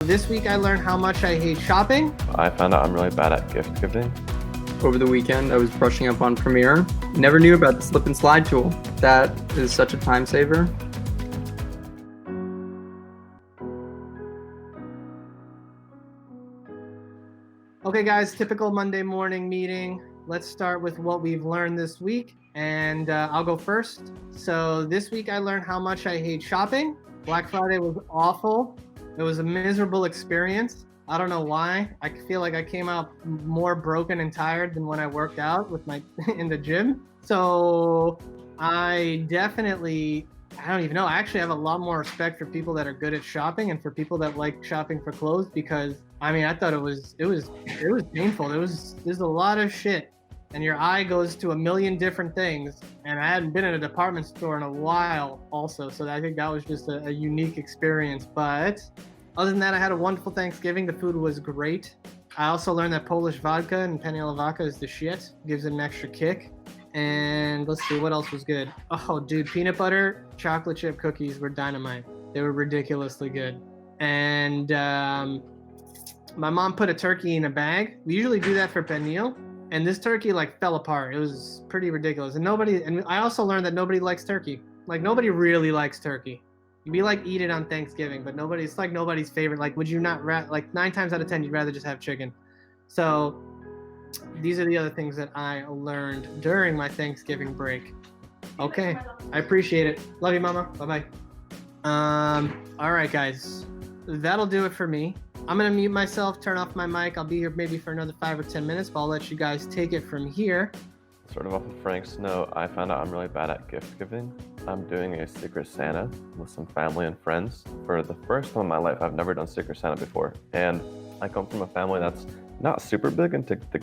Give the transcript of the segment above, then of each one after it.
This week I learned how much I hate shopping. I found out I'm really bad at gift giving. Over the weekend, I was brushing up on Premiere. Never knew about the slip and slide tool. That is such a time saver. Okay guys, typical Monday morning meeting. Let's start with what we've learned this week, and I'll go first. So this week I learned how much I hate shopping. Black Friday was awful. It was a miserable experience. I don't know why. I feel like I came out more broken and tired than when I worked out with my in the gym. So I don't even know. I actually have a lot more respect for people that are good at shopping and for people that like shopping for clothes, because I thought it was painful. There's a lot of shit, and your eye goes to a million different things. And I hadn't been in a department store in a while also, so I think that was just a unique experience. But other than that, I had a wonderful Thanksgiving. The food was great. I also learned that Polish vodka and penne alla vodka is the shit. Gives it an extra kick. And let's see, what else was good? Oh, dude, peanut butter chocolate chip cookies were dynamite. They were ridiculously good. And my mom put a turkey in a bag. We usually do that for pernil, and this turkey fell apart. It was pretty ridiculous. And I also learned that nobody likes turkey. Nobody really likes turkey. You'd be eat it on Thanksgiving, but it's nobody's favorite. Would you not 9 times out of 10 you'd rather just have chicken? So these are the other things that I learned during my Thanksgiving break. Okay, I appreciate it. Love you, Mama. Bye-bye. All right, guys, that'll do it for me. I'm gonna mute myself, turn off my mic. I'll be here maybe for another 5 or 10 minutes, but I'll let you guys take it from here. Sort of off of Frank's note, I found out I'm really bad at gift giving. I'm doing a Secret Santa with some family and friends. For the first time in my life, I've never done Secret Santa before. And I come from a family that's not super big into the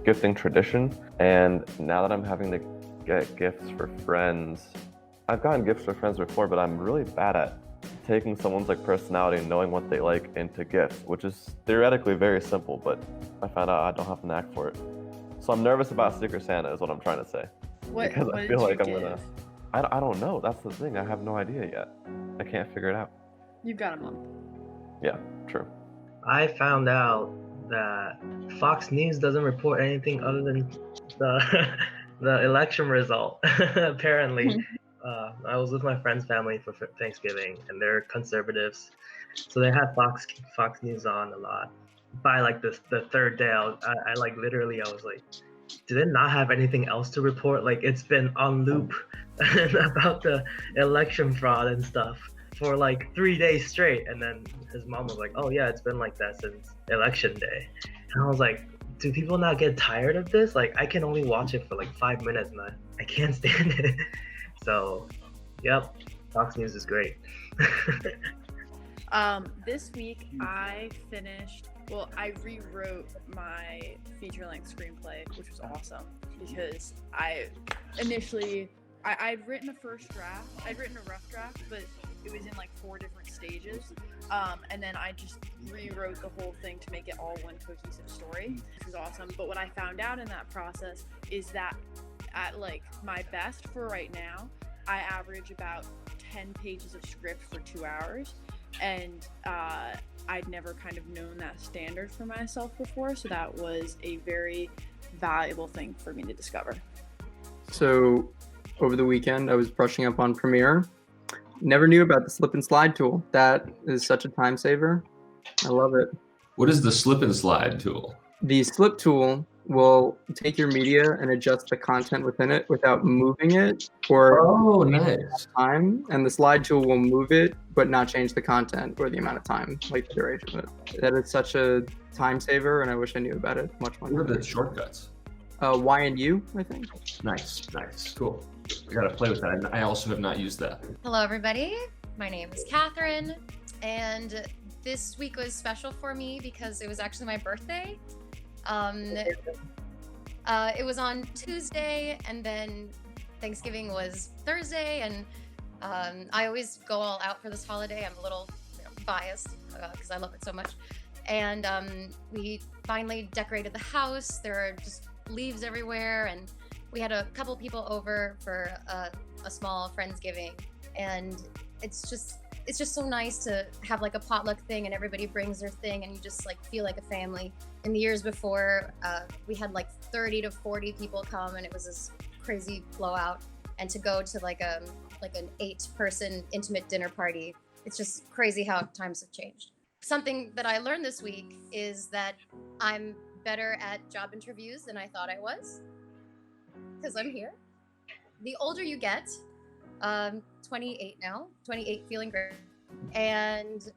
gifting tradition. And now that I'm having to get gifts for friends, I've gotten gifts for friends before, but I'm really bad at taking someone's personality and knowing what they like into gifts, which is theoretically very simple, but I found out I don't have a knack for it. So I'm nervous about Secret Santa is what I'm trying to say. Because I feel like I don't know. That's the thing. I have no idea yet. I can't figure it out. You've got a month. Yeah, true. I found out that Fox News doesn't report anything other than the election result. Apparently, I was with my friend's family for Thanksgiving, and they're conservatives, so they had Fox News on a lot. By the third day, I was like, do they not have anything else to report? It's been on loop about the election fraud and stuff for 3 days straight. And then his mom was like, oh yeah, it's been like that since election day. And I was like, do people not get tired of this? I can only watch it for 5 minutes and I can't stand it. So, yep, Fox News is great. This week I rewrote my feature-length screenplay, which was awesome because I'd written a first draft. I'd written a rough draft, but it was in 4 different stages. And then I just rewrote the whole thing to make it all one cohesive story, which was awesome. But what I found out in that process is that at my best for right now, I average about 10 pages of script for 2 hours. And I'd never kind of known that standard for myself before, so that was a very valuable thing for me to discover. So over the weekend, I was brushing up on Premiere. Never knew about the slip and slide tool. That is such a time saver. I love it. What is the slip and slide tool? The slip tool will take your media and adjust the content within it without moving it for nice time, and the slide tool will move it but not change the content or the amount of time, the duration of it. That is such a time saver, and I wish I knew about it much more. What are the shortcuts? Y and U, I think. Nice, cool. I gotta play with that. I also have not used that. Hello, everybody. My name is Katherine, and this week was special for me because it was actually my birthday. It was on Tuesday, and then Thanksgiving was Thursday, and I always go all out for this holiday. I'm a little biased because I love it so much. And we finally decorated the house. There are just leaves everywhere, and we had a couple people over for a small Friendsgiving, and it's just it's just so nice to have like a potluck thing and everybody brings their thing and you just like feel like a family. In the years before, we had like 30 to 40 people come and it was this crazy blowout. And to go to like an 8-person intimate dinner party, it's just crazy how times have changed. Something that I learned this week is that I'm better at job interviews than I thought I was, because I'm here. The older you get, 28 now, 28 feeling great. And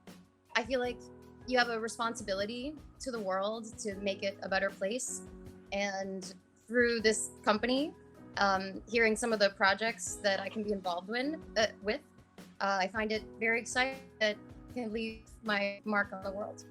I feel like you have a responsibility to the world to make it a better place. And through this company, hearing some of the projects that I can be involved with, I find it very exciting that I can leave my mark on the world.